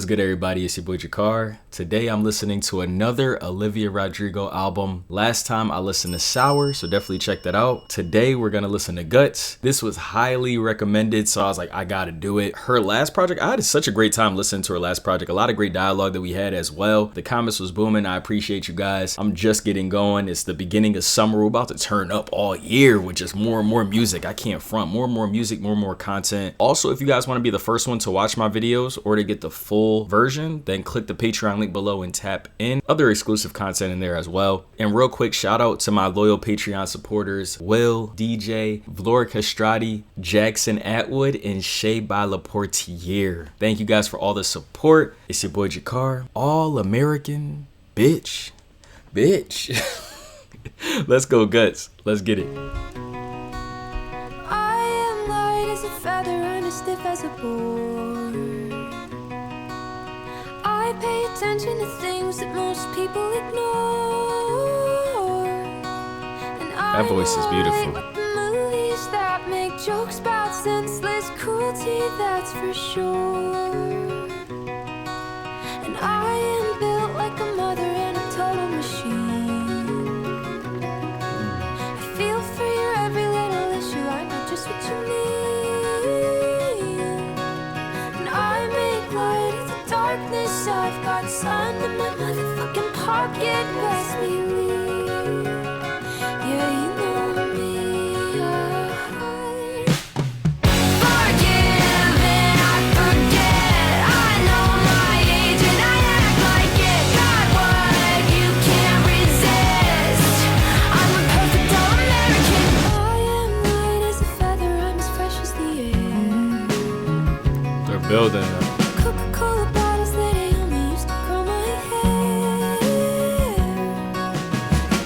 What's good, everybody? It's your boy Kickr. Today I'm listening to another Olivia Rodrigo album. Last time I listened to Sour, so definitely check that out. Today we're gonna listen to Guts. This was highly recommended, so I was like, I gotta do it. Her last project, I had such a great time listening to her last project. A lot of great dialogue that we had as well. The comments was booming. I appreciate you guys. I'm just getting going. It's the beginning of summer. We're about to turn up all year with just more and more music. I can't front. More and more music, more and more content. Also, if you guys want to be the first one to watch my videos or to get the full version, then click the Patreon link below and tap in. Other exclusive content in there as well. And real quick, shout out to my loyal Patreon supporters, Will, DJ, Vlora, Kastrati, Jaxon, Atwood, and Shay by Portier. Thank you guys for all the support. It's your boy Kickr, all American bitch. Let's go, Guts. Let's get it. I am light as a feather and as stiff as a board. I pay attention to things that most people ignore. And that voice is beautiful. Like the movies that make jokes about senseless cruelty, that's for sure. And I am built like a mother and a total machine. I feel for your every little issue, I know just what you mean. And I make light of the darkness, I've got sun in my motherfucking pocket, best believe. Yeah, you know me. Forgive and I forget. I know my age and I act like it. Got what you can't resist. I'm a perfect all-American. I am light as a feather, I'm as fresh as the air. They're building them. Coca-Cola bottles that ail me used to curl my hair.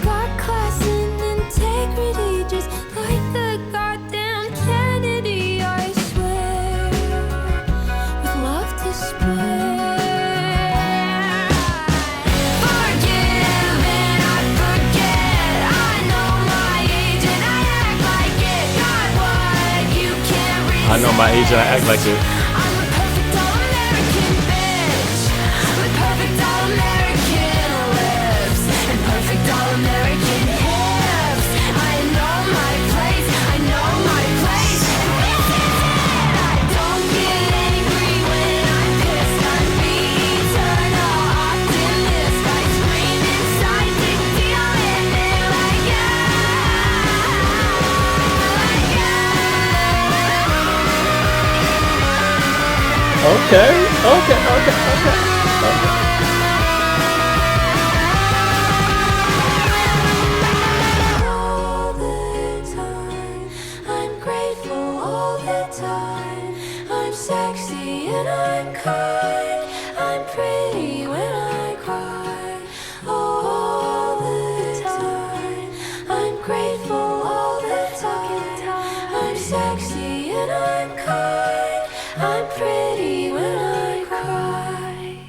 Got class and integrity just like the goddamn Kennedy, I swear, with love to spare. Forgive and I forget. I know my age and I act like it. Got what you can't resist. I know my age and I act like it. I'm a perfect all-American bitch with perfect all-American lips and perfect all-American hips. I know my place, I know my place, and this is it. I don't get angry when I'm pissed. I'm the eternal optimist. I scream inside to deal in it like Okay. All the time, I'm grateful all the time. I'm sexy and I'm kind. I'm pretty when I cry. All the time, I'm grateful all the time. I'm sexy and I'm kind. I'm pretty when I cry.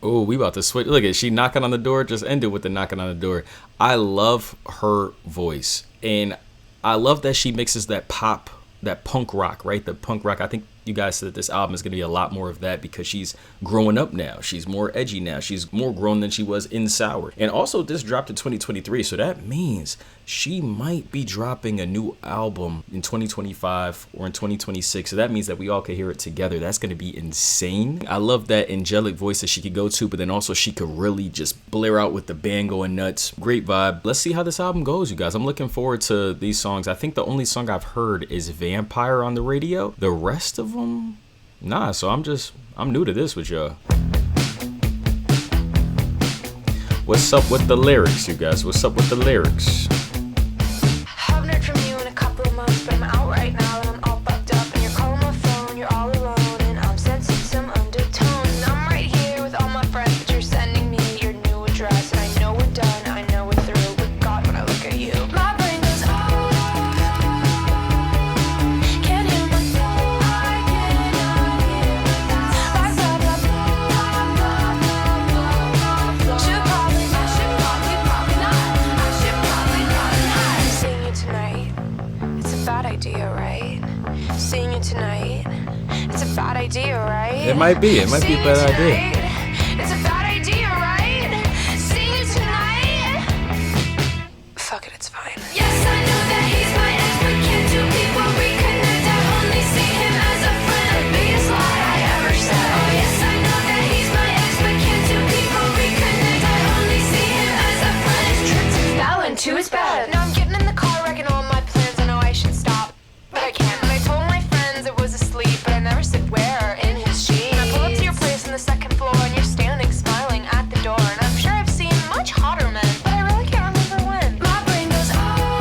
Oh, we about to switch. Look at she knocking on the door. Just ended with the knocking on the door. I love her voice, and I love that she mixes that pop, that punk rock, right? The punk rock. I think you guys said that this album is going to be a lot more of that because she's growing up now. She's more edgy now. She's more grown than she was in Sour. And also, this dropped in 2023, so that means she might be dropping a new album in 2025 or in 2026. So that means that we all could hear it together. That's going to be insane. I love that angelic voice that she could go to, but then also she could really just blare out with the band going nuts. Great vibe. Let's see how this album goes, you guys. I'm looking forward to these songs. I think the only song I've heard is Vampire on the radio. The rest of them, nah. So I'm new to this with y'all. What's up with the lyrics, you guys? What's up with the lyrics? Haven't heard from you in a couple of months, but I'm out right now and I'm all bugged up. And you're calling my phone, you're all alone, and I'm sensing some undertones. I'm right here with all my friends, but you're sending me your new address. And I know we're done, I know we're through. But God, when I look at you, my brain goes, oh, can't hear my phone. I cannot hear my thoughts. Blah, blah, blah, blah, blah, blah, blah, blah. Should probably not. I should probably not. idea, right? It might be. It might be a bad idea. It's a bad idea, right? Sing it tonight. Fuck it, it's fine. Yes, I know that he's my ex, but can't two people reconnect? I only see him as a friend. The biggest lie I ever said. Oh yes, I know that he's my ex, but can't two people reconnect? I only see him as a friend. His trips fell into his bed. Now I'm getting in the car, wrecking all my plans. I know I should stop, but I can't. And I told my friends it was asleep, but I never said where. In his sheet. I pull up to your place on the second floor, and you're standing smiling at the door. And I'm sure I've seen much hotter men, but I really can't remember when. My brain goes, oh,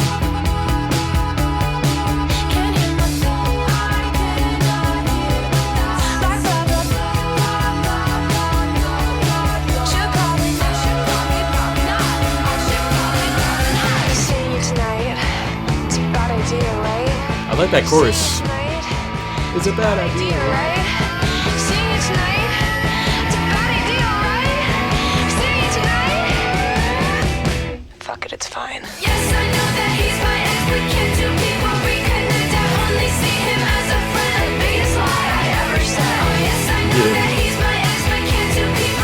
can't hear my phone. I cannot hear my thoughts. Like blah, blah, blah. Should probably not. I should probably not. Seeing you tonight, it's a bad idea, right? I like that chorus. Tonight, It's a bad idea. right? Seeing you tonight, it's a bad idea, right? Seeing you tonight. Fuck it, it's fine. Yes, I know that he's my ex, but can't two people reconnect? I only see him as a friend. The biggest lie I ever said. Oh yes, I know that he's my ex, but can't two people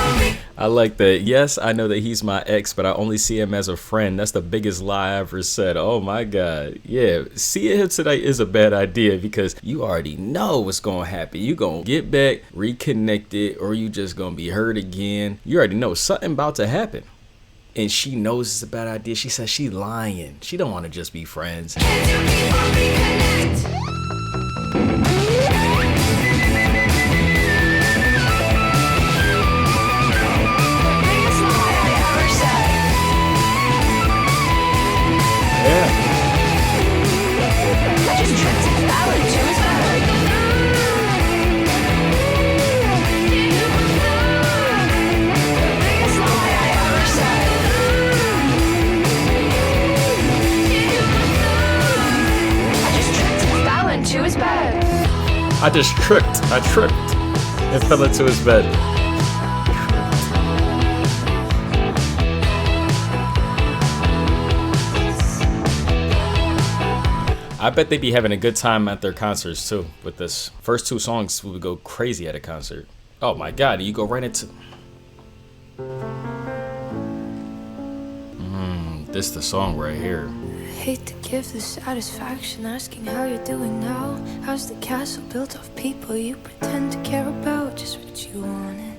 I like that. Yes, I know that he's my ex, but I only see him as a friend. That's the biggest lie I ever said. Oh my God. Yeah, seeing him tonight is a bad idea because you already know what's going to happen. You going to get back, reconnected, or you just going to be hurt again. You already know something about to happen. And she knows it's a bad idea. She says she's lying. She don't want to just be friends. Can't two people reconnect? Biggest lie I ever said. Yeah. I just tripped and fell into his bed. Biggest lie I ever said. I just tripped and fell into his bed. I just tripped. I tripped and fell into his bed. I bet they'd be having a good time at their concerts too with this. First two songs would go crazy at a concert. Oh my God, you go right into... This the song right here. Hate to give the satisfaction asking how you're doing now. How's the castle built of people you pretend to care about? Just what you wanted.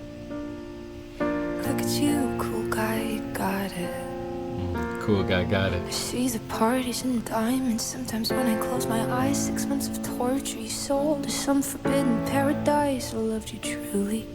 Look at you, cool guy, you got it. Cool guy got I it. see the parties and diamonds. Sometimes when I close my eyes, 6 months of torture you sold to some forbidden paradise. I loved you truly.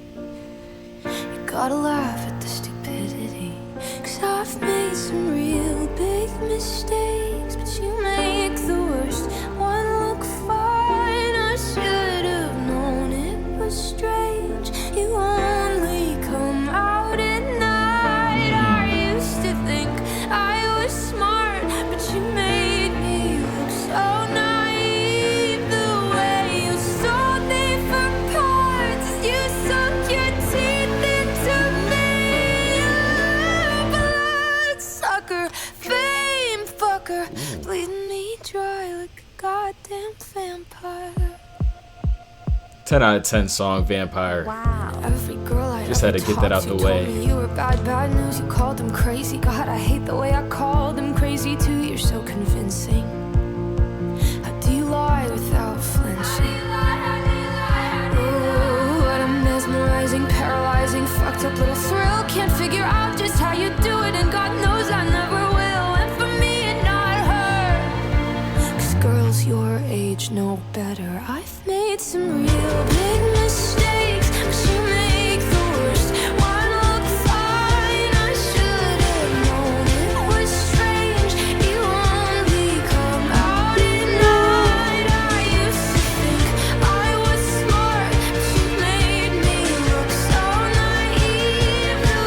You gotta laugh at the stupidity, 'cause I've made some real big mistakes, but you make the worst one look fine. I should have known it was strange. You only come out at night. I used to think I was smart, but you made me look so naive. The way you sold me for parts, you sunk your teeth into me. Bloodsucker, fame fucker, bleeding me dry like a goddamn vampire. 10 out of 10 song, Vampire. Every girl I Just had to ever get that out talked the to way. told me you were bad news. You called them crazy. God, I hate the way I called them crazy too. You're so convincing. How do you lie without flinching? Ooh, what a mesmerizing, paralyzing, fucked up little thrill. Can't figure out just how you do it, and God knows I never will. And for me and not her, 'cause girls your age know better. I've made some real big mistakes, but you make the worst one look fine. I should have known it was strange. You only come out at night. I used to think I was smart, but you made me look so naive. The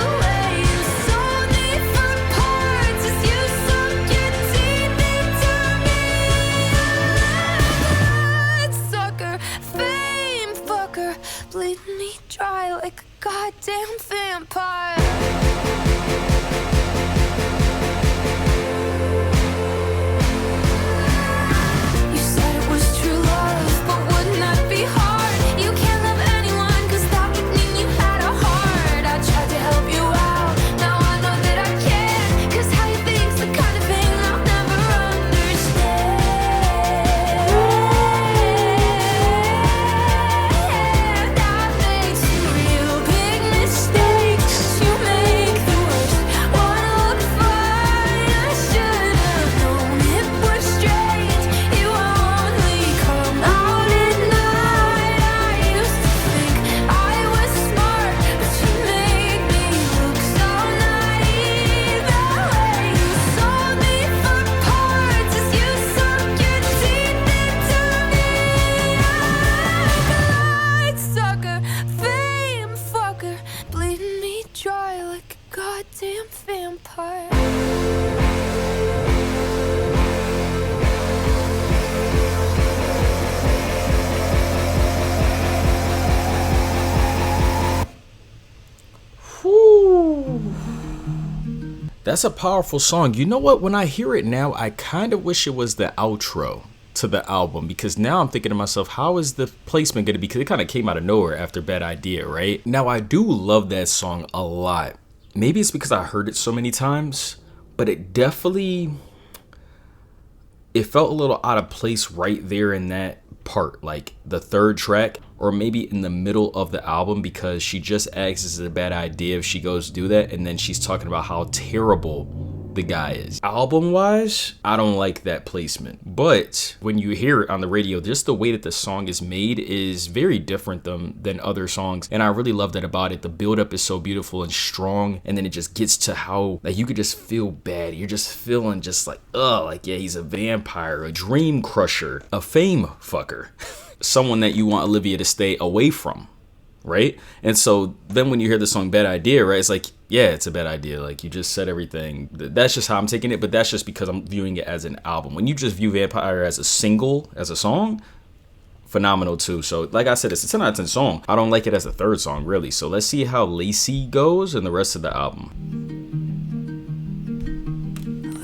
goddamn vampire. That's a powerful song. You know what? When I hear it now, I kind of wish it was the outro to the album, because now I'm thinking to myself, how is the placement going to be? Because it kind of came out of nowhere after Bad Idea, right? Now, I do love that song a lot. Maybe it's because I heard it so many times, but it definitely, it felt a little out of place right there in that part, like the third track, or maybe in the middle of the album, because she just asks, is it a bad idea if she goes do that? And then she's talking about how terrible the guy is. Album wise, I don't like that placement, but when you hear it on the radio, just the way that the song is made is very different than other songs, and I really love that about it. The build up is so beautiful and strong, and then it just gets to how like you could just feel bad. You're just feeling just like, oh, like, yeah, he's a vampire, a dream crusher, a fame fucker, someone that you want Olivia to stay away from, right? And so then when you hear the song Bad Idea, right, it's like, yeah, it's a bad idea. Like, you just said everything. That's just how I'm taking it, but that's just because I'm viewing it as an album. When you just view Vampire as a single, as a song, phenomenal too. So like I said, it's a 10 out of 10 song. I don't like it as a third song, really. So let's see how Lacy goes and the rest of the album.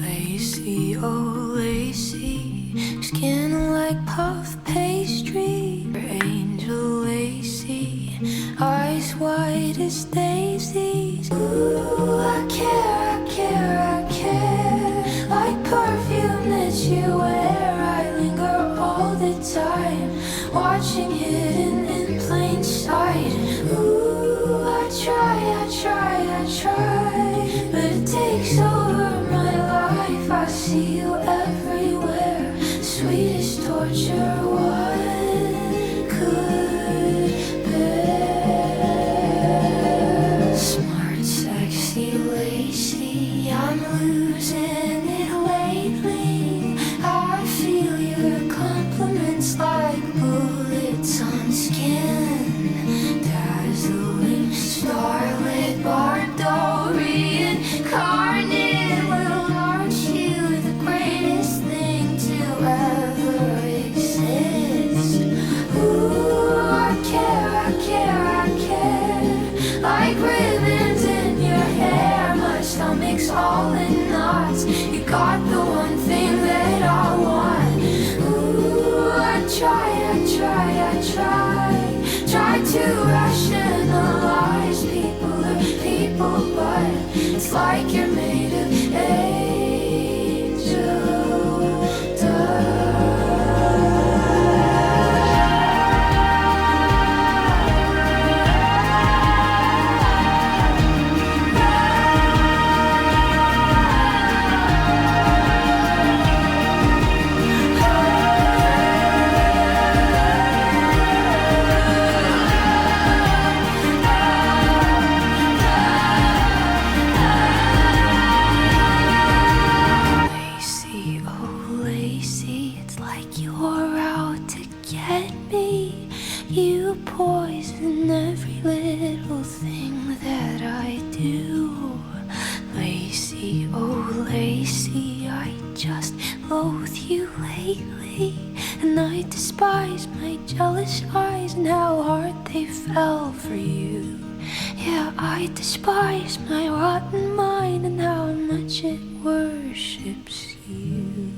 Lacy, oh Lacy, skin like puff pastry. Angel Lacy, eyes white as daisies. Ooh, I care, I care, I care. Like perfume that you wear, I linger all the time, watching hidden in plain sight. Ooh, I try, but it takes over my life. I see you everywhere, sweetest torture one could bear. Smart, sexy, Lacy, I'm losing it lately. I feel your compliments like bullets on skin, dazzling, starlit, Bardorian, incarnate. Well, aren't you the greatest thing to ever exist? Ooh, I care, like ribbons in your hair. My stomach's all in knots. You got the one thing that I want. Ooh, I try to rationalize. People are people, but it's like you're made of angel Lacy, oh Lacy, it's like you're out to get me. You poison every little thing that I do. Lacy, oh Lacy, I just loathe you lately, and I despise my jealous eyes and how hard they fell for you. Yeah, I despise my rotten mind and how much it worships you.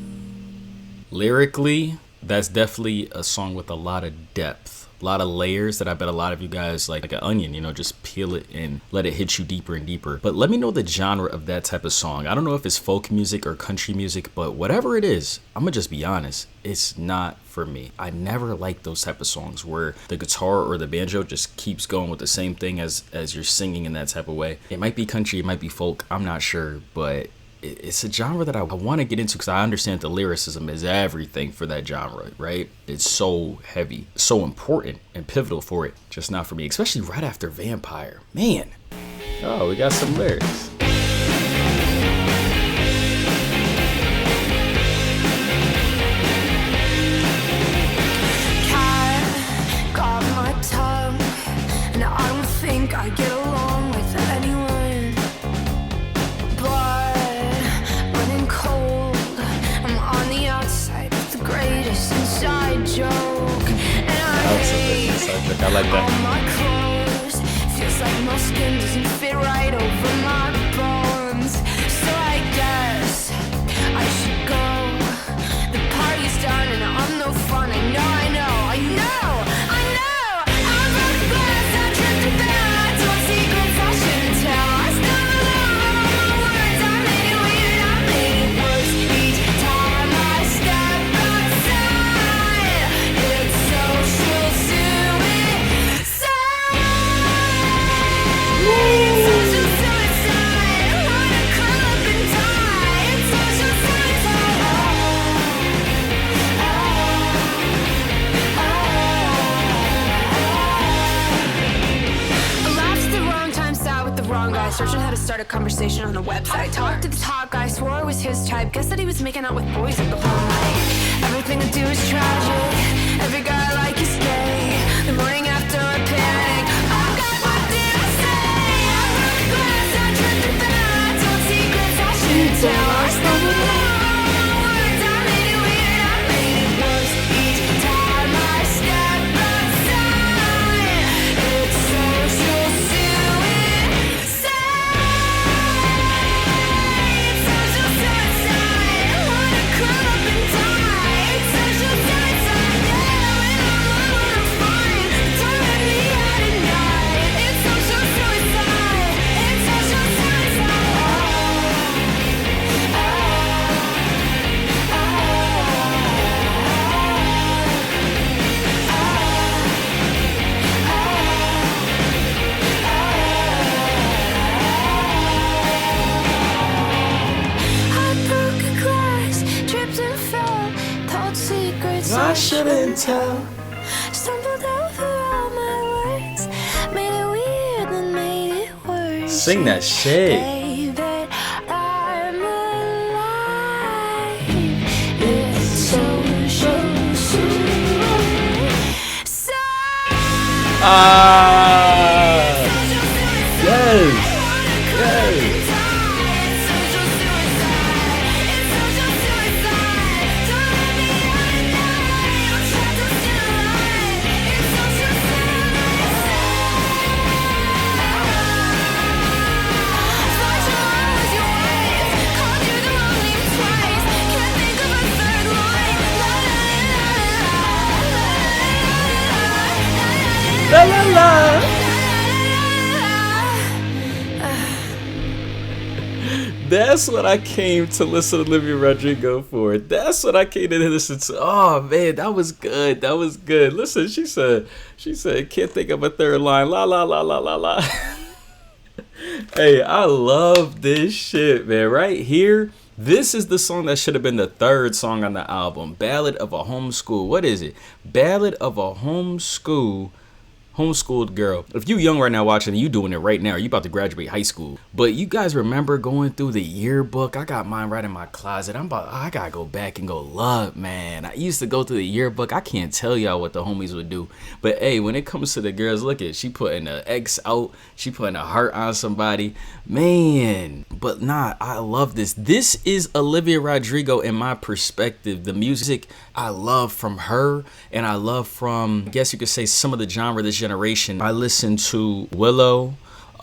Lyrically, that's definitely a song with a lot of depth, a lot of layers that I bet a lot of you guys like an onion, you know, just peel it and let it hit you deeper and deeper. But let me know the genre of that type of song. I don't know if it's folk music or country music, but whatever it is, I'm gonna just be honest, it's not for me. I never like those type of songs where the guitar or the banjo just keeps going with the same thing as you're singing in that type of way. It might be country, it might be folk, I'm not sure, but it's a genre that I want to get into because I understand the lyricism is everything for that genre, right? It's so heavy, so important and pivotal for it. Just not for me, especially right after Vampire. Man. Oh, we got some lyrics. Cat got my tongue, and I don't think I get along with anyone. subject. I like All that. my clothes feels like my skin doesn't fit right over my bones. So I guess I should go. The party's done and I'm no fun. I know. I broke glass, I tripped and fell. I told secrets I shouldn't tell. I stumbled over all my words. I made it weird, I made it worse. Each time I step outside, it's social suicide. It's social suicide. Wanna curl up and die. It's social suicide. I laughed at the wrong time, sat with the wrong guy, searching how to start a conversation on a website. Talked to the top guy, swore it was his type. Guess that he was making out with boys at the whole night. Everything I do is tragic. Every guy I like is gay. The morning after I panic. Oh God, what did I say? I broke glass, I tripped and fell. I told secrets I shouldn't tell. I stumbled over all my words. I made it weird, I made it worse. Each time I step outside, it's social suicide. It's social suicide. Wanna curl up and die. It's social suicide. Yeah, when I'm alone, I'm fine. Don't let me out at night. It's social suicide. It's social suicide. I broke a glass, tripped and fell, told secrets I shouldn't tell. Stumbled over all my words, made it weird and made it worse. Sing that shit. Baby, I'm alive. It's social suicide. Ah, yes. La la la. That's what I came to listen to Olivia Rodrigo for. That's what I came to listen to. Oh man, that was good. That was good. Listen, she said, can't think of a third line. La la la la la la. Hey, I love this shit, man. Right here, this is the song that should have been the third song on the album. Ballad of a Homeschool. What is it? Ballad of a Homeschooled girl. If you young right now watching, you doing it right now. You about to graduate high school. But you guys remember going through the yearbook? I got mine right in my closet. I gotta go back and go look, man. I used to go through the yearbook. I can't tell y'all what the homies would do. But hey, when it comes to the girls, look at, she putting an X out. She putting a heart on somebody. Man. But nah, I love this. This is Olivia Rodrigo in my perspective. The music I love from her, and I love from, I guess you could say, some of the genre of this generation. I listened to Willow.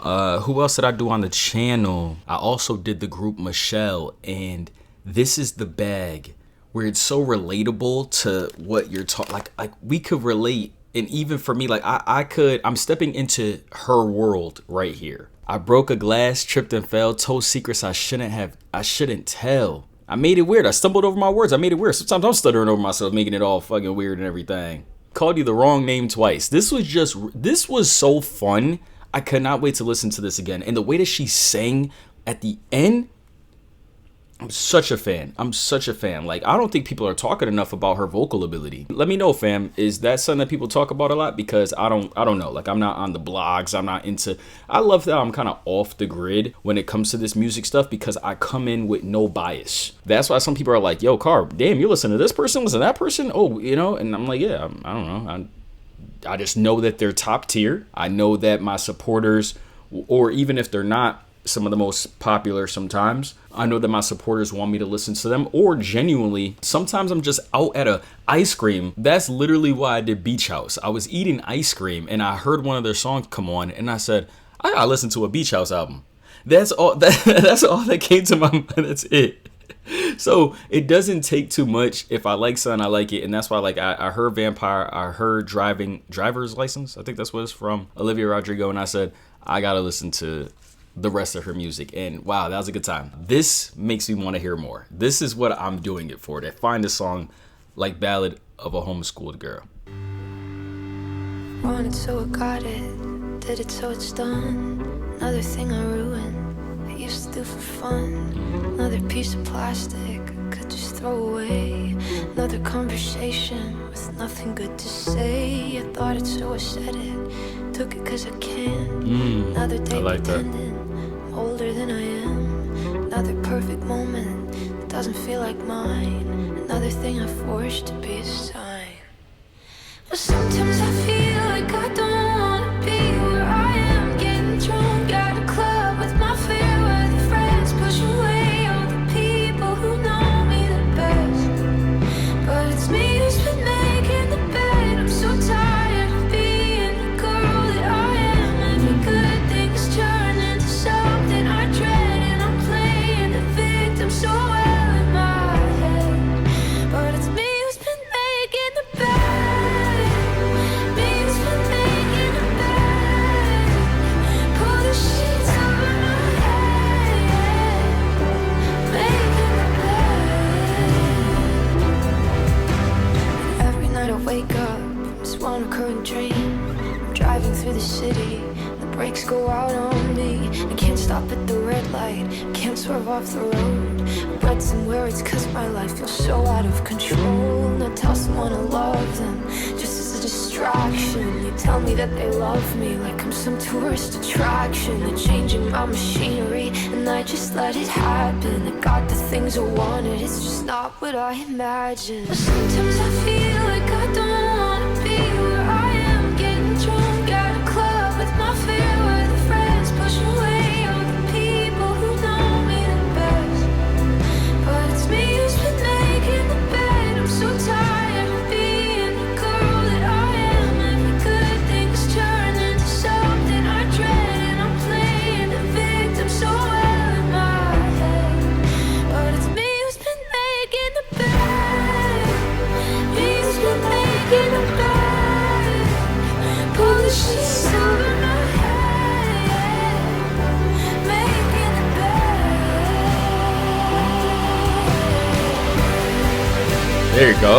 Who else did I do on the channel? I also did the group Michelle, and this is the bag where it's so relatable to what you're talking. Like we could relate, and even for me, like I'm stepping into her world right here. I broke a glass, tripped and fell, told secrets I shouldn't tell. I made it weird. I stumbled over my words. I made it weird. Sometimes I'm stuttering over myself, making it all fucking weird and everything. Called you the wrong name twice. This was so fun. I could not wait to listen to this again. And the way that she sang at the end, I'm such a fan. Like, I don't think people are talking enough about her vocal ability. Let me know, fam. Is that something that people talk about a lot? Because I don't know. Like, I'm not on the blogs. I love that I'm kind of off the grid when it comes to this music stuff, because I come in with no bias. That's why some people are like, yo, Carb, damn, you listen to this person, listen to that person? Oh, you know? And I'm like, yeah, I don't know. I just know that they're top tier. I know that my supporters, or even if they're not some of the most popular sometimes. I know that my supporters want me to listen to them, or genuinely, sometimes I'm just out at a ice cream. That's literally why I did Beach House. I was eating ice cream and I heard one of their songs come on and I said, I gotta listen to a Beach House album. That's all that came to my mind. That's it. So it doesn't take too much. If I like something, I like it. And that's why, like, I heard Vampire, I heard Driver's License, I think that's what it's from, Olivia Rodrigo, and I said, I gotta listen to the rest of her music. And wow, that was a good time. This makes me want to hear more. This is what I'm doing it for, to find a song like Ballad of a Homeschooled Girl. Wanted so I got it, did it so it's done. Another thing I ruined, I used to do for fun. Another piece of plastic I could just throw away. Another conversation with nothing good to say. I thought it so I said it, took it cause I can. Another day like pretending, older than I am. Another perfect moment that doesn't feel like mine. Another thing I forced to be a sign. But sometimes I feel like I don't wanna be where I am, getting drunk at a club with my fair-weather friends, push away all the people who know me the best. But it's me who's been making the bed. I'm so tired of being the girl that I am. Every good thing's turned into something I dread, and I'm playing the victim so well in my head. But it's me who's been making the bed. Wake up, it's one recurring dream. I'm driving through the city, the brakes go out on me. I can't stop at the red light, can't swerve off the road. I read somewhere it's cause my life feels so out of control. And I tell someone I love them, just as a distraction. You tell me that they love me like I'm some tourist attraction. They're changing my machinery and I just let it happen. I got the things I wanted, it's just not what I imagined. But sometimes I feel like I don't wanna be where I am, getting drunk at a club with my fair-weather friends, push away all the people who know me the best. But it's me who's been making the bed. I'm so tired of being the girl that I am. Every good thing's turned into something I dread, and I'm playing the victim so well in my head. But it's me who's been making the bed. Me who's been making the bed. Pull the sheets over my head, making the bed. There you go.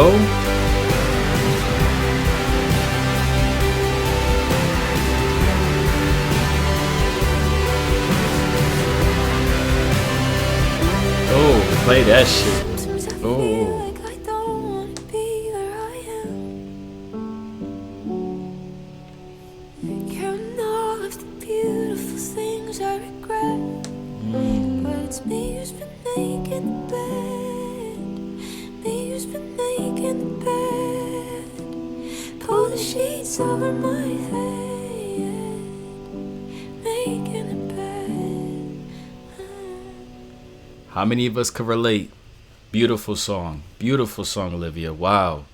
Oh, play that shit. Sometimes I Oh. feel like I don't wanna be where I am. Counting all of the beautiful things I regret. But it's me who's been making the bed. Me who's been making the bed. Pull the sheets over my head, making the bed. How many of us could relate? Beautiful song, Olivia. Wow,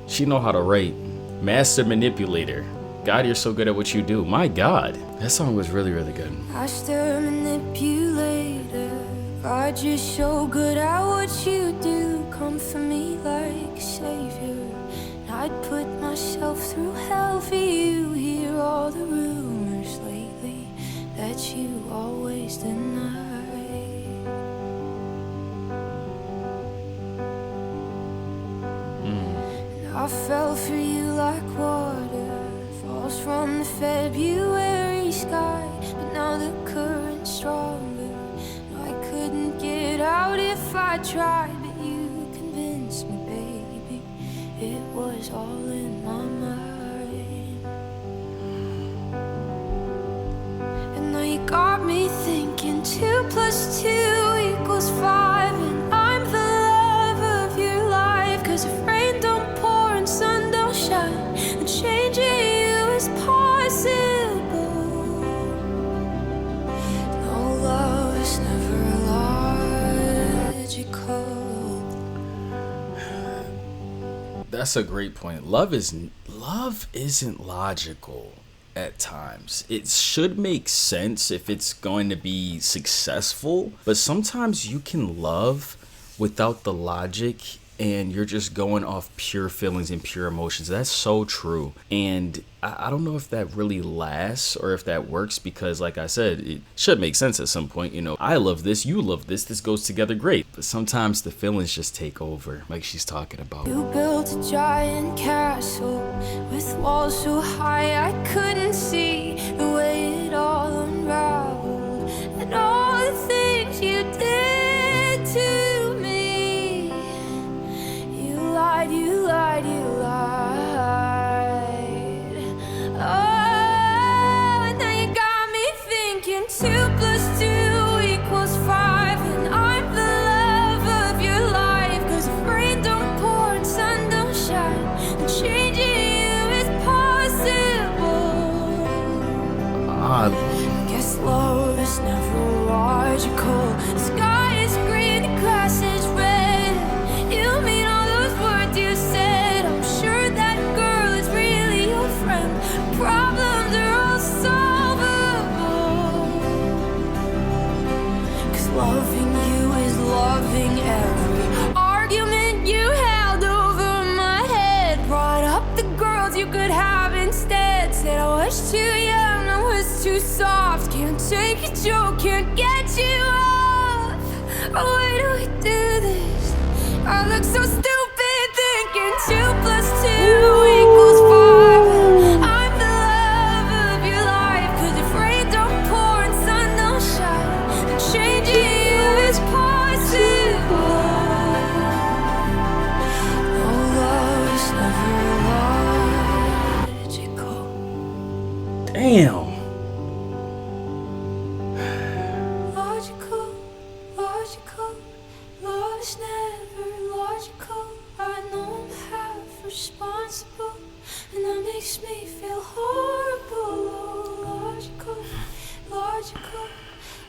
she know how to write. Master manipulator. God, you're so good at what you do. My God, that song was really, really good. Master manipulator, God, you're so good at what you do. Come for me like a savior. I'd put myself through hell for you. Hear all the rumors lately that you always deny. And I fell for you like water falls from the February sky. But now the current's stronger. No, I couldn't get out if I tried. But you convinced me, baby, it was all in my mind. And now you got me thinking 2 + 2 = 5. And I'm the love of your life. Cause if rain don't pour and sun don't shine, then changing you is possible. No, That's a great point. Love isn't logical at times. It should make sense if it's going to be successful, but sometimes you can love without the logic and you're just going off pure feelings and pure emotions. That's so true. And I don't know if that really lasts or if that works, because like I said, it should make sense at some point. You know, I love this, you love this goes together great. But sometimes the feelings just take over, like she's talking about. You built a giant castle with walls so high I couldn't see the way it all unraveled, and all the things you did to me. You lied, you lied, you lied. Oh, and now you got me thinking 2 + 2 = 5, and I'm the love of your life. 'Cause if rain don't pour and sun don't shine, then changing you is possible. I guess love is never logical. The sky is green, the grass is red. You mean all those words you said. I'm sure that girl is really your friend. Problems are all solvable. 'Cause loving you is loving every argument you held over my head. Brought up the girls you could have instead. Said I was too young, I was too soft. Can't take a joke, can't get you off. Why do we do this? I look so stupid thinking 2 + 2 = 5. I'm the love of your life. 'Cause if rain don't pour and sun don't shine, then changing you is possible. No, love is never logical. Damn. Logical, logical, love is never logical. I know I'm half responsible, and that makes me feel horrible. Oh, logical, logical,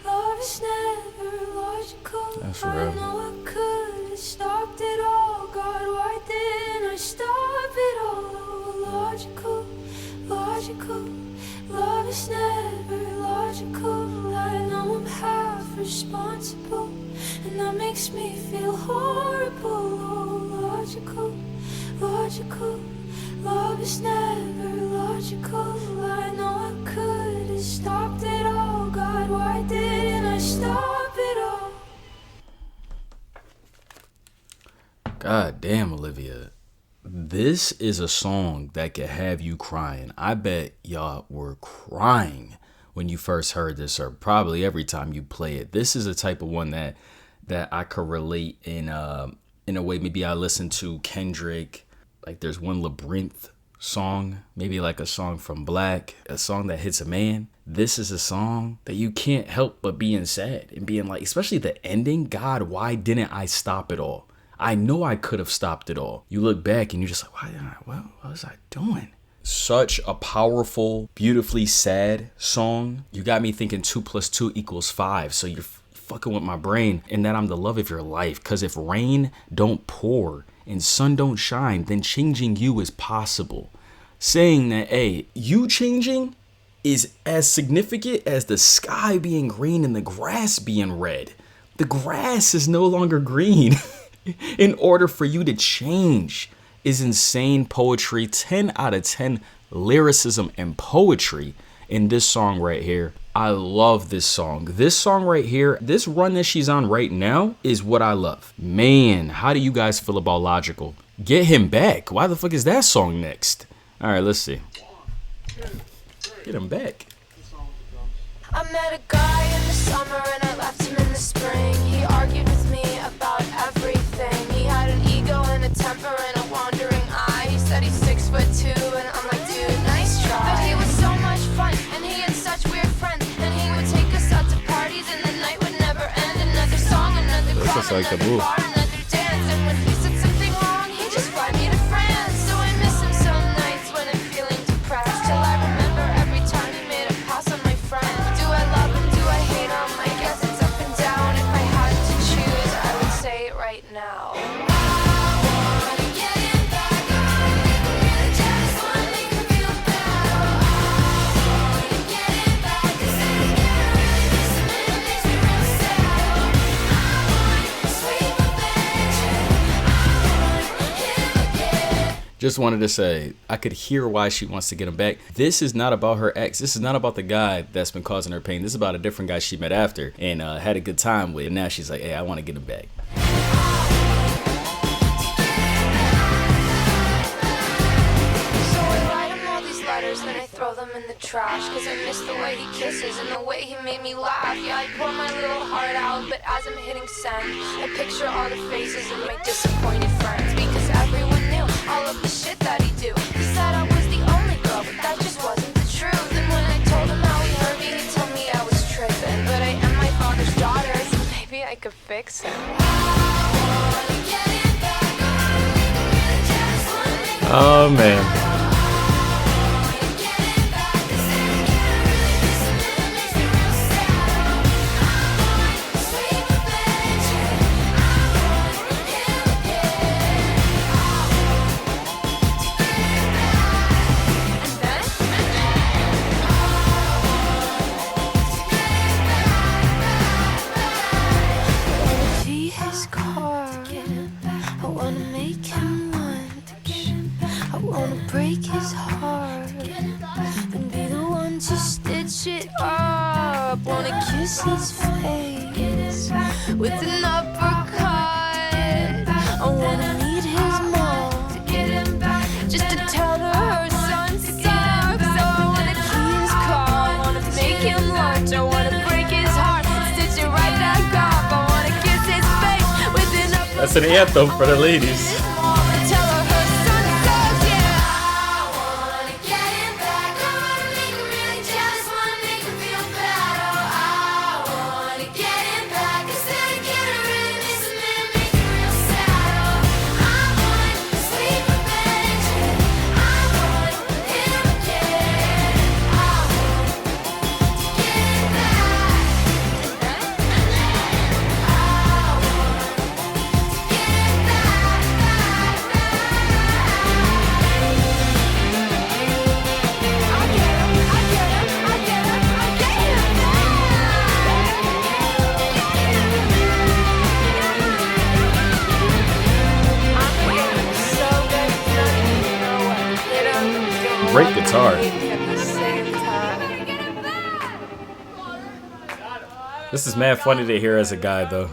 love is never logical. That's I real. know I could have stopped it all. God, why didn't I stop it all? Oh, logical, logical, love is never logical. I know I'm half responsible, and that makes me feel horrible. Oh, logical, logical, love is never logical. I know I could have stopped it all. God, why didn't I stop it all? God damn, Olivia. This is a song that could have you crying. I bet y'all were crying when you first heard this, or probably every time you play it. This is a type of one that I could relate in a way. Maybe I listen to Kendrick. Like there's one Labyrinth song, maybe like a song from Black, a song that hits a man. This is a song that you can't help but being sad and being like, especially the ending. God, why didn't I stop it all? I know I could have stopped it all. You look back and you're just like, what was I doing? Such a powerful, beautifully sad song. You got me thinking 2 + 2 = 5. So you're fucking with my brain, and that I'm the love of your life. Because if rain don't pour and sun don't shine, then changing you is possible. Saying that, hey, you changing is as significant as the sky being green and the grass being red. The grass is no longer green. In order for you to change is insane poetry. 10 out of 10 lyricism and poetry in this song right here. I love this song. This song right here, this run that she's on right now is what I love. Man, how do you guys feel about Logical? Get him back. Why the fuck is that song next? All right, let's see. Get him back. I met a guy in the summer and I left him in the spring. He argued with me about everything. He had an ego and a temper and a wandering eye. He said he's 6'2" and I'm like, dude, nice try. But he was so much fun and he had such weird friends. And he would take us out to parties and the night would never end. Another song, another This crowd, is like the another move. bar, another dance. And when he said something wrong, he just fly me to France. So I miss him some nights when I'm feeling depressed. Till I remember every time he made a pass on my friend. Do I love him? Do I hate him? I guess it's up and down. If I had to choose, I would say it right now. I wanna get him back. Just wanted to say, I could hear why she wants to get him back. This is not about her ex. This is not about the guy that's been causing her pain. This is about a different guy she met after and had a good time with. And now she's like, hey, I want to get him back. Then I throw them in the trash, cause I miss the way he kisses and the way he made me laugh. Yeah, I pour my little heart out, but as I'm hitting send, I picture all the faces of my disappointed friends, because everyone knew all of the shit that he do. He said I was the only girl, but that just wasn't the truth. And when I told him how he hurt me, he told me I was tripping. But I am my father's daughter, so maybe I could fix him. Oh man. His face with an uppercut. I wanna meet his mom to get him back, just to tell her her son sucks. I wanna key his car, I wanna make him lunch, I wanna break his heart, stitch it right back up. I wanna kiss his face with an uppercut. That's an anthem for the ladies. Great guitar. This is mad funny to hear as a guy though.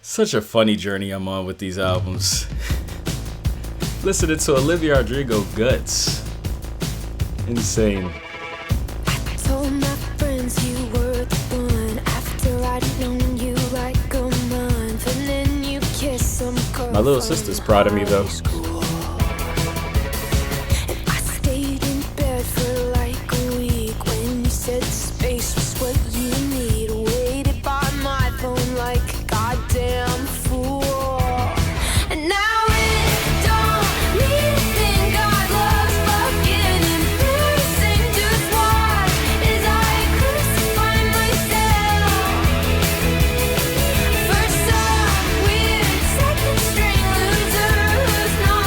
Such a funny journey I'm on with these albums. Listening to Olivia Rodrigo Guts. Insane. I told my friends you were the one after I'd known you like a month, and then you kissed some girl. My little sister's proud of me though. First up, weird second string loser who's not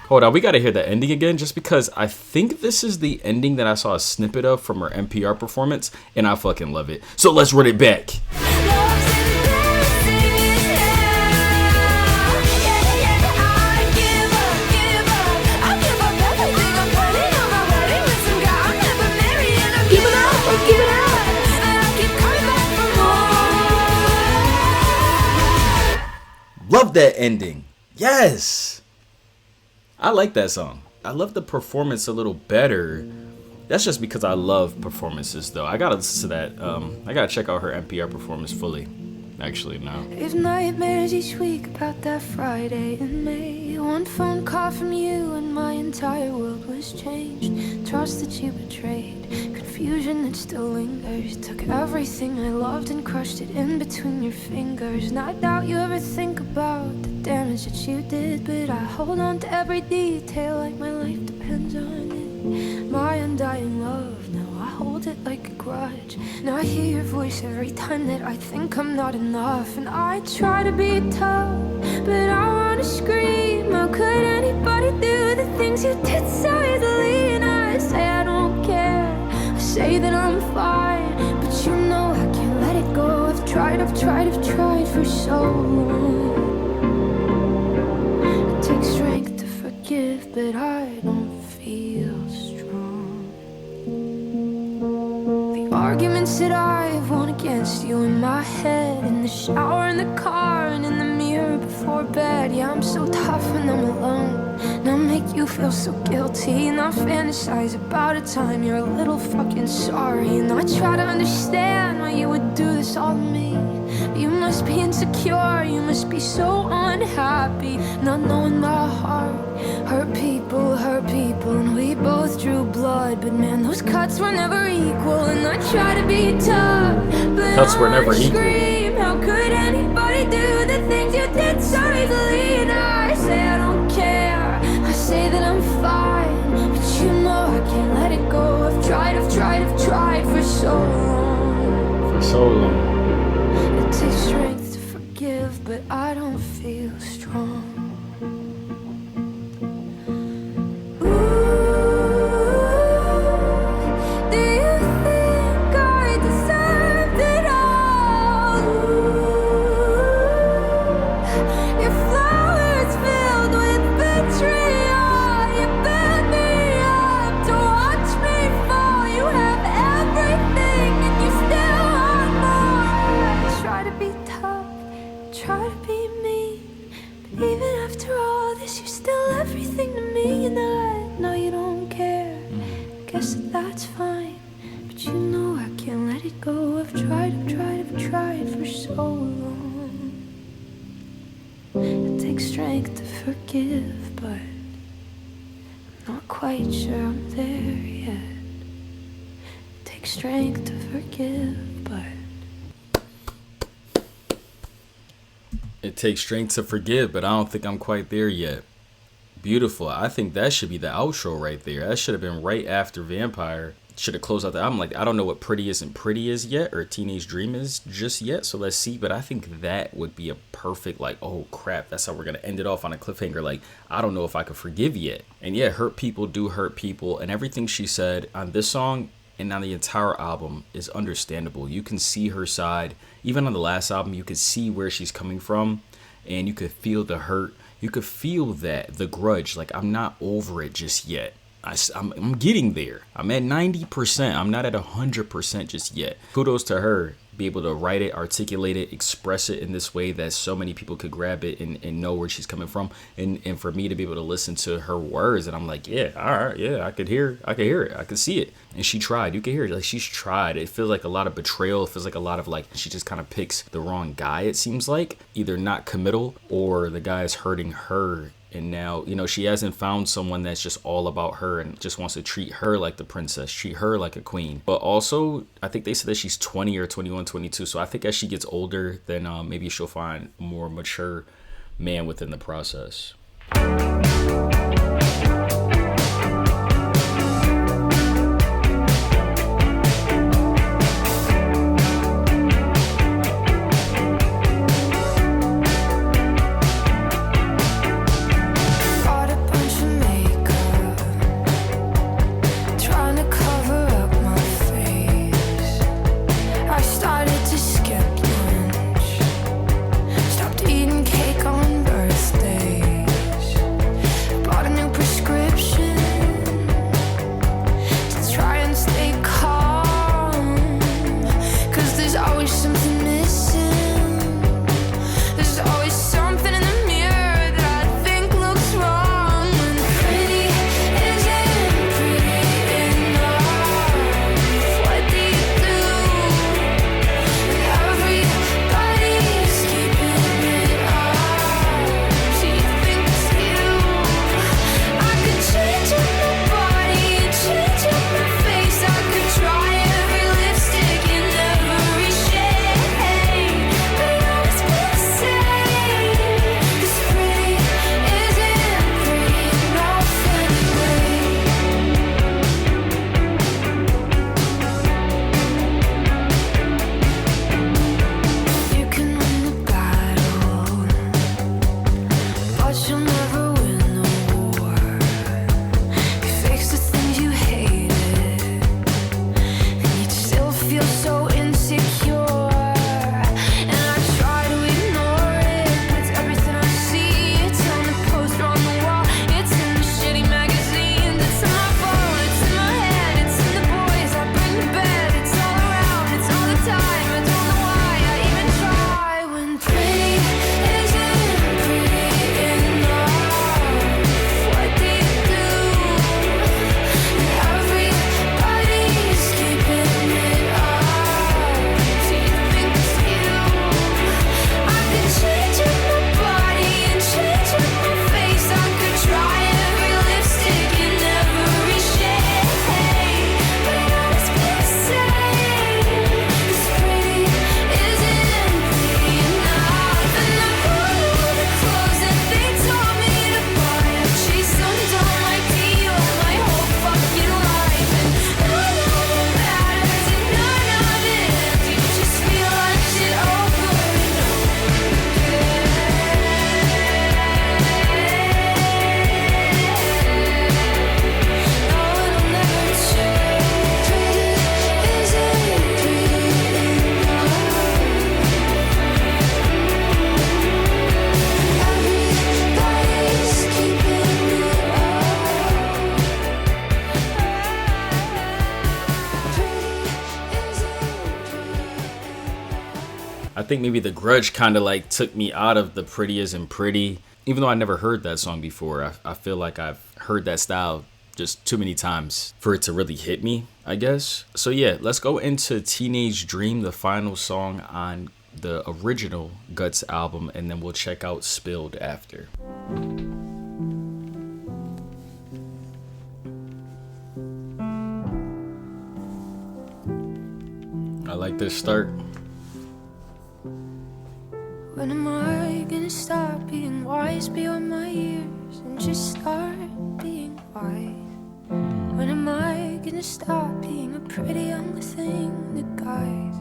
Hold on, we gotta hear the ending again just because I think this is the ending that I saw a snippet of from her NPR performance and I fucking love it. So let's run it back. Love that ending. Yes. I like that song. I love the performance a little better. That's just because I love performances, though. I gotta listen to that. I gotta check out her NPR performance fully. Actually, no. If nightmares each week about that Friday in May, one phone call from you and my entire world was changed. Trust that you betrayed, confusion that still lingers. Took everything I loved and crushed it in between your fingers. And I doubt you ever think about the damage that you did, but I hold on to every detail like my life depends on it. My undying love, now I hold it like a grudge. Now I hear your voice every time that I think I'm not enough. And I try to be tough, but I wanna scream. How could anybody do the things you did so easily? And I say I don't care, I say that I'm fine, but you know I can't let it go. I've tried for so long. It takes strength to forgive, but I don't feel strong. The arguments that I've won against you in my head, in the shower, in the car, and in the mirror before bed. Yeah, I'm so tough when I'm alone, and I make you feel so guilty. And I fantasize about a time you're a little fucking sorry. And I try to understand why you would do this all to me. You must be insecure, you must be so unhappy, not knowing my heart. Hurt people, and we both drew blood, but man, those cuts were never equal. And I try to be tough, but Cuts were never I equal. scream. How could anybody do the things you did so easily? And I say I don't care, I say that I'm fine, but you know I can't let it go. I've tried for so long. For so long. It takes strength to forgive, but I don't feel strong. Ooh, do you think I deserved it all? Ooh, your flowers filled with vitriol. You built me up to watch me fall. You have everything and you still want more. Try to be tough, try to be mean, but even after all this, you're still everything to me. And I know you don't care, guess that's fine, but you know I can't let it go. I've tried for so long. It takes strength to forgive, but I'm not quite sure I'm there yet. It takes strength to forgive, but It takes strength to forgive, but I don't think I'm quite there yet. Beautiful. I think that should be the outro right there. That should have been right after Vampire. Should have closed out the album. Like, I don't know what Pretty Isn't Pretty is yet, or Teenage Dream is just yet, so let's see. But I think that would be a perfect, like, oh crap, that's how we're gonna end it off on a cliffhanger. Like, I don't know if I could forgive yet. And yeah, hurt people do hurt people, and everything she said on this song and on the entire album is understandable. You can see her side. Even on the last album, you could see where she's coming from, and you could feel the hurt. You could feel that, the grudge. Like, I'm not over it just yet. I'm getting there. I'm at 90%. I'm not at 100% just yet. Kudos to her. Be able to write it, articulate it, express it in this way that so many people could grab it and know where she's coming from. And for me to be able to listen to her words, and I'm like, yeah, all right, yeah, I could hear it. I could see it. And she tried. You can hear it. Like, she's tried. It feels like a lot of betrayal. It feels like a lot of, like, she just kind of picks the wrong guy, it seems like. Either not committal, or the guy is hurting her. And now, you know, she hasn't found someone that's just all about her and just wants to treat her like the princess, treat her like a queen. But also, I think they said that she's 20 or 21, 22. So I think as she gets older, then maybe she'll find a more mature man within the process. Bought a bunch of think maybe The Grudge kind of like took me out of the Pretty Isn't Pretty. Even though I never heard that song before, I feel like I've heard that style just too many times for it to really hit me, I guess. So yeah, let's go into Teenage Dream, the final song on the original Guts album, and then we'll check out Spilled after. I like this start. When am I gonna stop being wise beyond my years and just start being wise? When am I gonna stop being a pretty young thing that guys?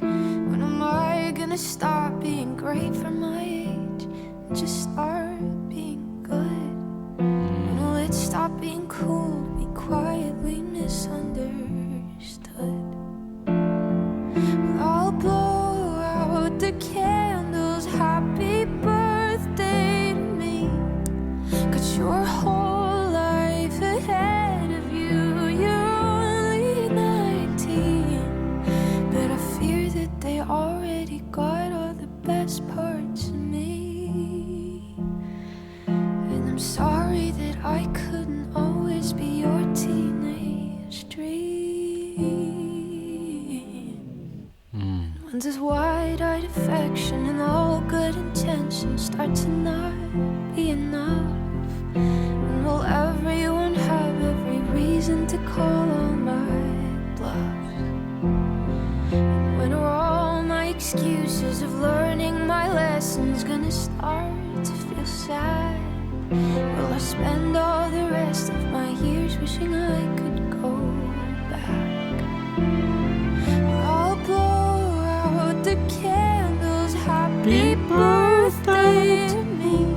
When am I gonna stop being great for my age and just start being good? When will it stop being cool to be quietly misunderstood? I'll blow out the candles, happy birthday to me. Got your whole life ahead of you, you're only 19. But I fear that they already got all the best parts of me. And I'm sorry that I couldn't always be your teenage dream. When does wide-eyed affection and all good intentions start to not be enough? And will everyone have every reason to call all my bluffs? And when are all my excuses of learning my lessons gonna start to feel sad? Will I spend all the rest of my years wishing I could go back? I'll blow out the candles, happy birthday to me.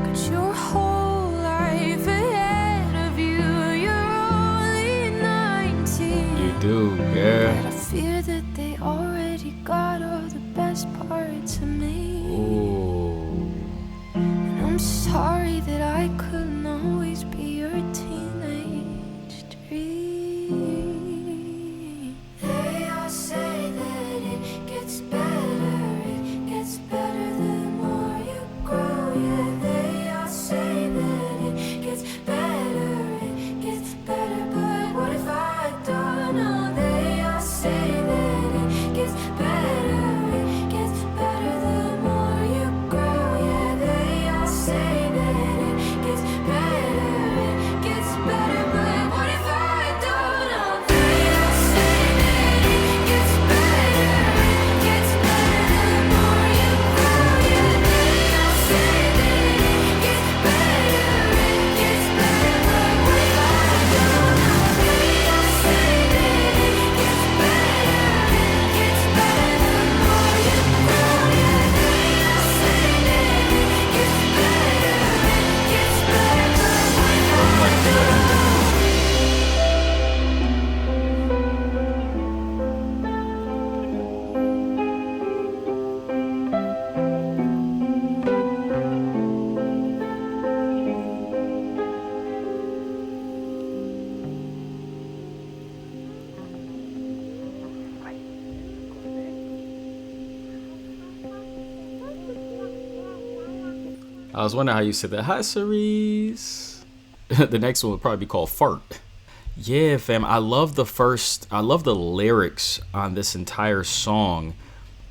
Got your whole life ahead of you, you're only 19. You do, yeah. But I fear that they already got all the best parts of me. Ooh. And I'm sorry that I couldn't always be your teenage dream. They all say that it gets better the more you grow. Yeah, they all say that it gets better, but what if I don't know? They all say that it gets better the more you grow. Yeah, they all say that it gets better, but what if I don't know? They all say that it gets better the more you grow. Yeah, they all say that it gets better, but what if I don't know? They all say that it gets better the more you grow. Yeah, they all say that it gets better, but what if I don't know? I was wondering how you said that. Hi, Cerise. The next one would probably be called Fart. Yeah, fam. I love the lyrics on this entire song.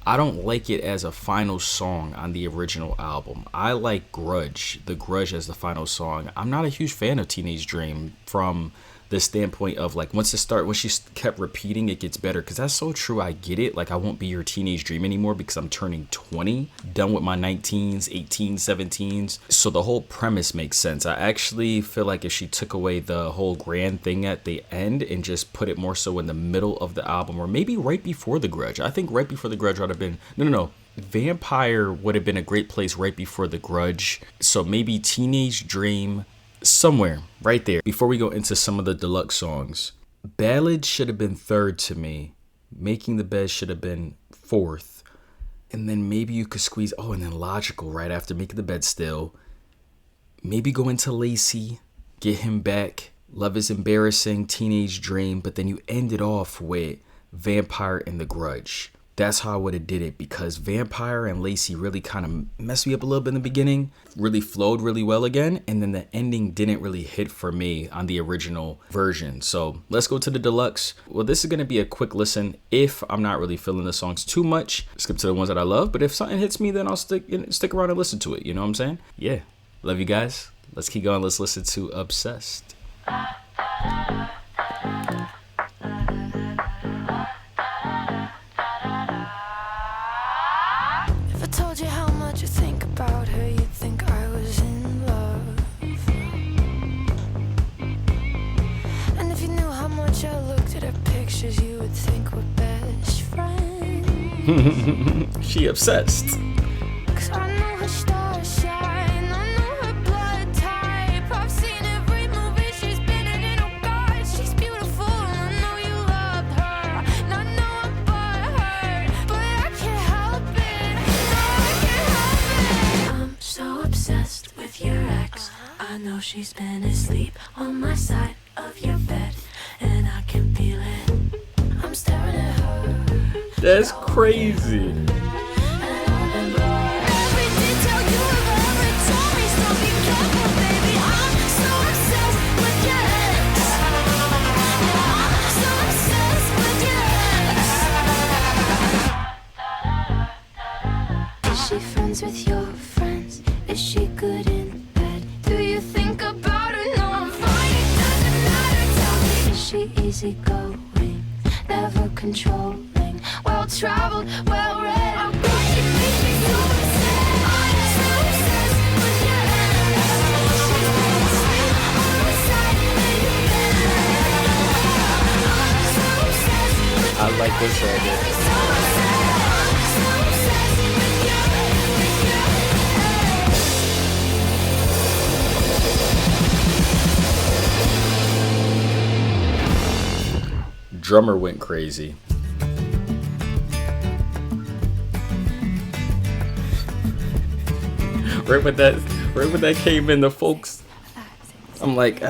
I don't like it as a final song on the original album. I like The Grudge as the final song. I'm not a huge fan of Teenage Dream from the standpoint of like once she kept repeating it gets better, because that's so true. I get it. Like I won't be your teenage dream anymore because I'm turning 20, done with my 19s, 18s, 17s. So the whole premise makes sense. I actually feel like if she took away the whole grand thing at the end and just put it more so in the middle of the album, or maybe right before The Grudge. I think right before The Grudge would have been no. Vampire would have been a great place right before The Grudge. So maybe Teenage Dream, somewhere right there. Before we go into some of the deluxe songs, Ballad should have been third to me. Making the Bed should have been fourth. And then maybe you could squeeze, and then Logical right after Making the Bed still. Maybe go into Lacy, get him back. Love is Embarrassing, Teenage Dream. But then you end it off with Vampire and The Grudge. That's how I would have did it, because Vampire and Lacy really kind of messed me up a little bit in the beginning, really flowed really well again, and then the ending didn't really hit for me on the original version. So let's go to the deluxe. Well, this is going to be a quick listen. If I'm not really feeling the songs too much, skip to the ones that I love, but if something hits me, then I'll stick around and listen to it. You know what I'm saying? Yeah. Love you guys. Let's keep going. Let's listen to Obsessed. Told you how much I think about her, you'd think I was in love. And if you knew how much I looked at her pictures, you would think we're best friends. She obsessed. 'Cause I know her stars shine, I know her blood type. I've seen every movie she's been in, oh God, she's beautiful. And I know you loved her, and I know I'm butthurt, but I can't help it. I'm so obsessed with your ex. I know she's been asleep on my side of your bed, and I can feel it. I'm staring at her. That's crazy. And I remember every detail you ever told me, so be careful, baby. I'm so obsessed with your ex. I'm so obsessed with your ex. Is she friends with your friends? Is she good in bed? Do you think about her? No, I'm fine, it doesn't matter. Tell me, is she easygoing, never controlling, well-traveled, well-read? Oh God, she makes me so obsessed. I'm so obsessed with your ex. She's been asleep on my side of your bed. I'm so obsessed with I like this right your here. ex. So obsessed. I'm so obsessed with your ex. Drummer went crazy. Right when that came in, the folks, I'm like,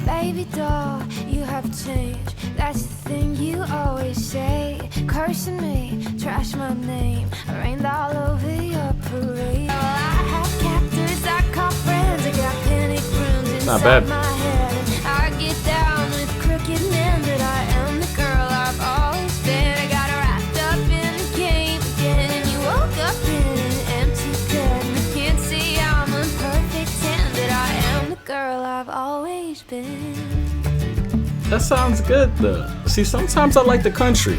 Baby doll, you have changed. That's the thing you always say. Cursing me, trash my name, rained all over your parade. Well, I have captors, I call friends, I got panic rooms Not inside bad. my head. I get down with crooked men, but I am the girl I've always been. I got wrapped up in the game again, and you woke up in an empty bed. And I can't see I'm a perfect 10, but I am the girl I've always been. that sounds good though. See, sometimes I like the country.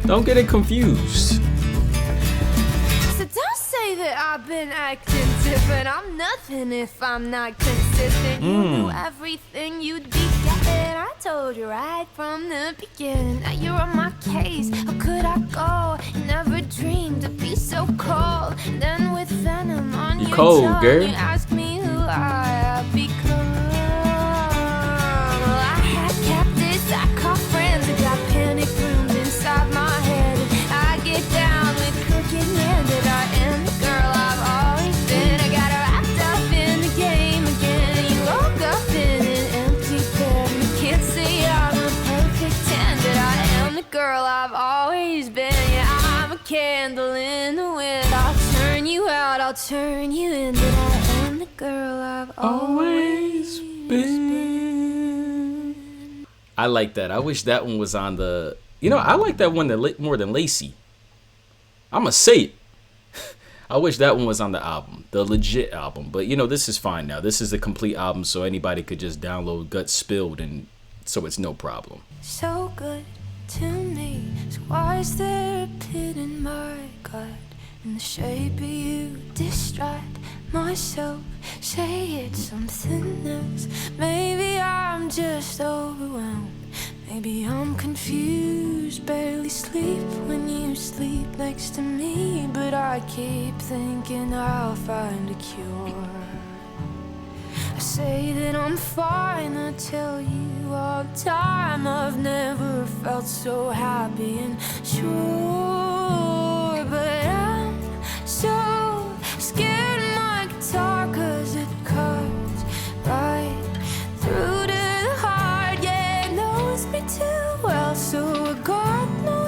Don't get it confused. So don't say that I've been acting different. I'm nothing if I'm not consistent. You knew everything you'd be getting. I told you right from the beginning. Now you're on my case. How could I go? You never dreamed to be so cold. And then with venom on You your cold, tongue, girl. you ask me who I have become. Well, I had captives, I call friends, I got panic rooms inside my head. I get down with crooked men, but I am the girl I've always been. I got wrapped up in the game again, and you woke up in an empty bed. And you can't see I'm a perfect 10, but I am the girl I've always been. Yeah, I'm a candle in the wind. I'll turn you out, I'll turn you in, but I am the girl I've always been. I like that. I wish that one was on the. You know, I like that one more than Lacy. I'ma say it. I wish that one was on the album, the legit album. But you know, this is fine now. This is the complete album, so anybody could just download Guts Spilled, and so it's no problem. So good to me. So why is there a pit in my gut? In the shape of you, distract myself. Say it's something else. Maybe I'm just overwhelmed. Maybe I'm confused. Barely sleep when you sleep next to me. But I keep thinking I'll find a cure. I say that I'm fine, I tell you all the time. I've never felt so happy and sure. But I'm so scared of my guitar, 'cause it cuts right through to the heart. Yeah, it knows me too well, so God knows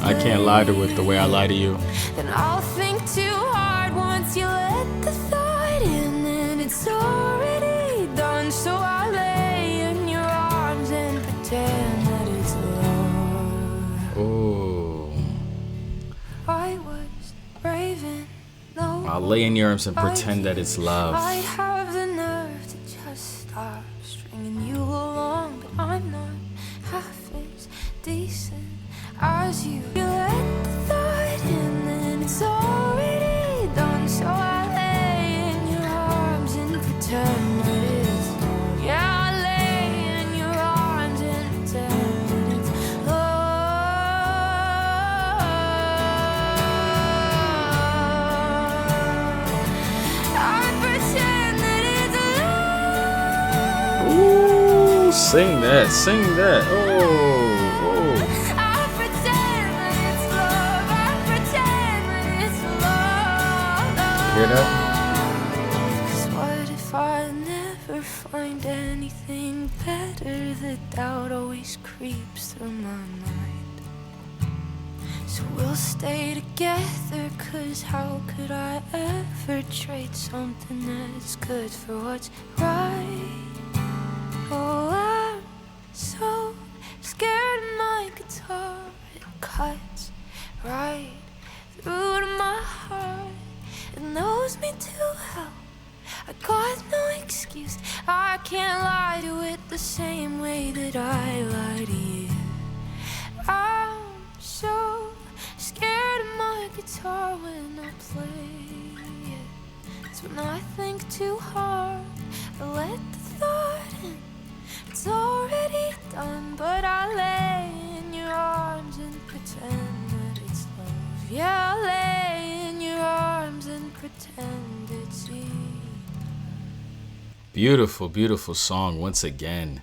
I can't lie to with the way I lie to you. Then I'll think too hard once you let the thought in, and it's already done. So I lay in your arms and pretend that it's love. Oh. I was brave and no. I'll lay in your arms and pretend that it's love. I have the nerve to just stop stringing you along, but I'm not half as decent as you. You let the thought in, and it's already done. So I lay in your arms and pretend that it's love. Yeah, I lay in your arms and pretend that it's love. I pretend that it's love. Ooh, sing that, sing that. Oh. I pretend that it's love. I pretend that it's love. Hear that? 'Cause what if I never find anything better? The doubt always creeps through my mind. So we'll stay together, 'cause how could I ever trade something that's good for what's right? Oh, I'm so scared of my guitar. It cuts right through to my heart. It knows me too well. I got no excuse. I can't lie to it the same way that I lie to you. I'm so scared of my guitar when I play it. It's when I think too hard, I let the thought in. It's already done, but I lay in your arms and pretend that it's love. Yeah, I lay in your arms and pretend it's you. Beautiful, beautiful song once again.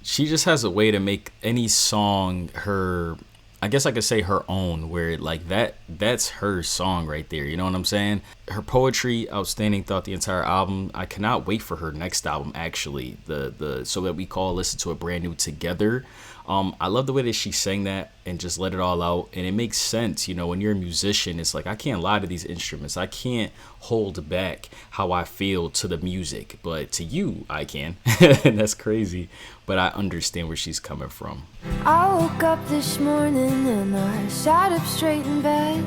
She just has a way to make any song her, I guess I could say her own, where like that's her song right there. You know what I'm saying? Her poetry, outstanding throughout the entire album. I cannot wait for her next album, actually. The So That We Call Listen to a Brand New Together. I love the way that she sang that and just let it all out. And it makes sense, you know, when you're a musician, it's like I can't lie to these instruments. I can't hold back how I feel to the music, but to you, I can. And that's crazy. But I understand where she's coming from. I woke up this morning and I sat up straight in bed.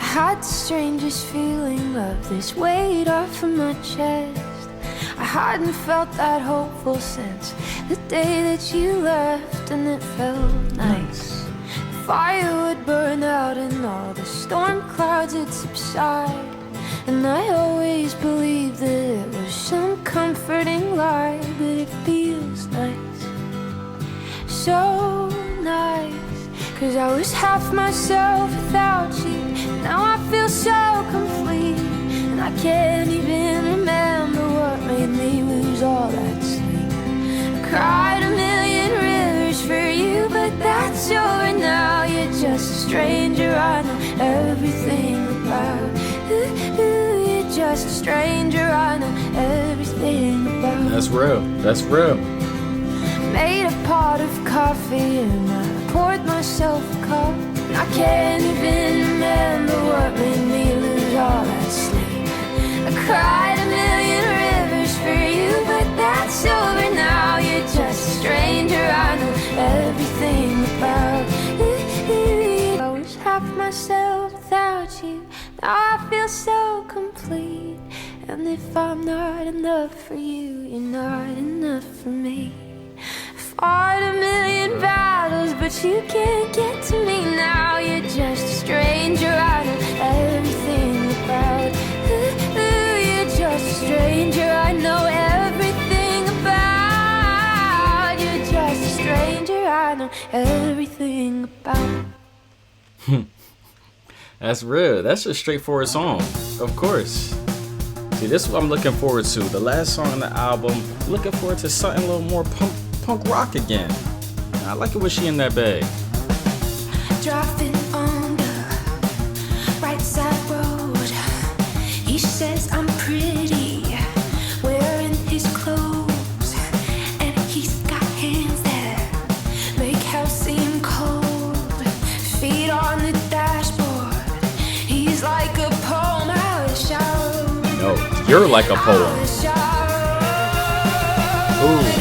I had the strangest feeling of this weight off of my chest. I hadn't felt that hopeful since the day that you left, and it felt nice. The fire would burn out and all the storm clouds would subside. And I always believed that it was some comforting lie, but it feels nice, so nice. 'Cause I was half myself without you. Now I feel so complete, and I can't even remember what made me lose all that sleep. I cried a million rivers for you, but that's over now. You're just a stranger I know everything about. You're just a stranger I know everything about. That's real. That's real. Made a pot of coffee and I poured myself a cup. I can't even remember what made me lose all that sleep. I cried a million rivers for you, but that's over now. You're just a stranger I know everything about. I was half myself without you. Now I feel so complete. And if I'm not enough for you, you're not enough for me. Fought a million battles, but you can't get to me now. You're just a stranger I know everything about. You're just a stranger I know everything about. You're just a stranger I know everything about. That's real. That's a straightforward song. Of course. See, this is what I'm looking forward to. The last song on the album. Looking forward to something a little more punk rock again. I like it when she in that bag. Driving on the right side road. He says I'm pretty, wearing his clothes, and he's got hands that make hell seem cold. Feet You're like a poem. Ooh.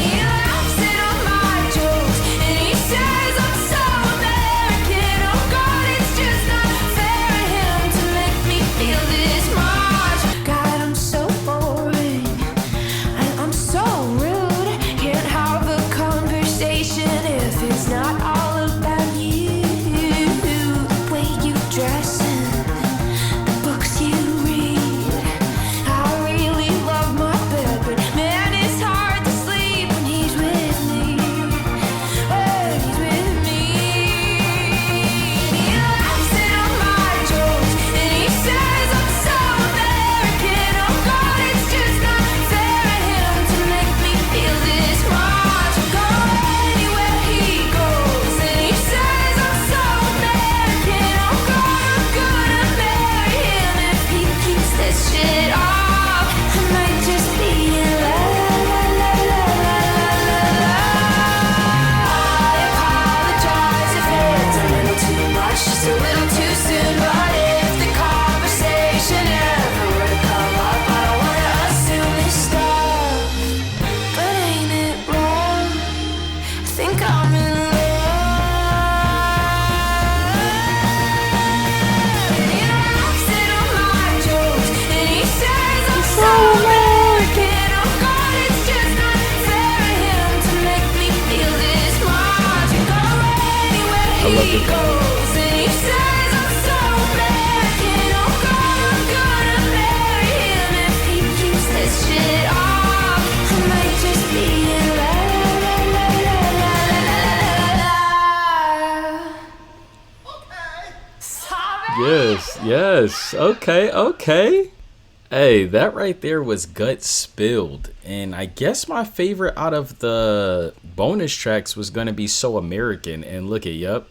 Yes. Okay. Hey, that right there was Gut Spilled. And I guess my favorite out of the bonus tracks was going to be So American. And look at, yep.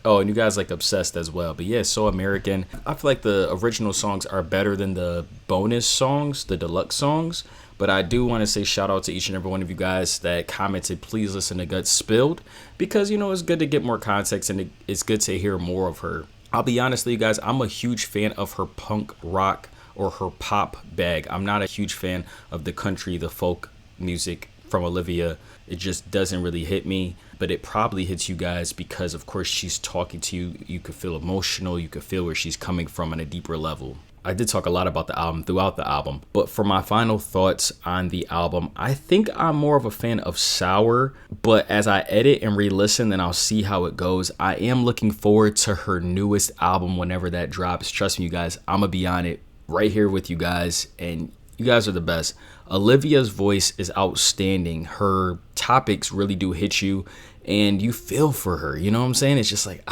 Oh, and you guys like Obsessed as well. But yeah, So American. I feel like the original songs are better than the bonus songs, the deluxe songs. But I do want to say shout out to each and every one of you guys that commented, please listen to Gut Spilled. Because, you know, it's good to get more context and it's good to hear more of her. I'll be honest with you guys, I'm a huge fan of her punk rock or her pop bag. I'm not a huge fan of the country, the folk music from Olivia. It just doesn't really hit me, but it probably hits you guys because, of course, she's talking to you. You could feel emotional. You could feel where she's coming from on a deeper level. I did talk a lot about the album throughout the album, but for my final thoughts on the album, I think I'm more of a fan of Sour, but as I edit and re-listen, then I'll see how it goes. I am looking forward to her newest album whenever that drops. Trust me, you guys, I'm gonna be on it right here with you guys, and you guys are the best. Olivia's voice is outstanding. Her topics really do hit you, and you feel for her. You know what I'm saying? It's just like,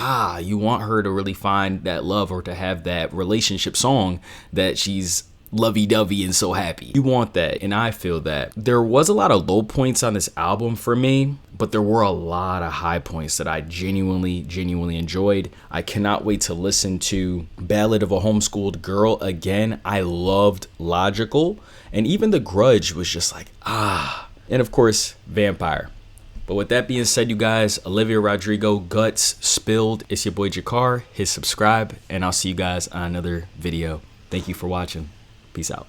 you want her to really find that love or to have that relationship song that she's lovey-dovey and so happy. You want that, and I feel that. There was a lot of low points on this album for me, but there were a lot of high points that I genuinely enjoyed. I cannot wait to listen to Ballad of a Homeschooled Girl again. I loved Logical, and even The Grudge was just like, And of course, Vampire. But with that being said, you guys, Olivia Rodrigo, Guts Spilled. It's your boy Jaxon. Hit subscribe, and I'll see you guys on another video. Thank you for watching. Peace out.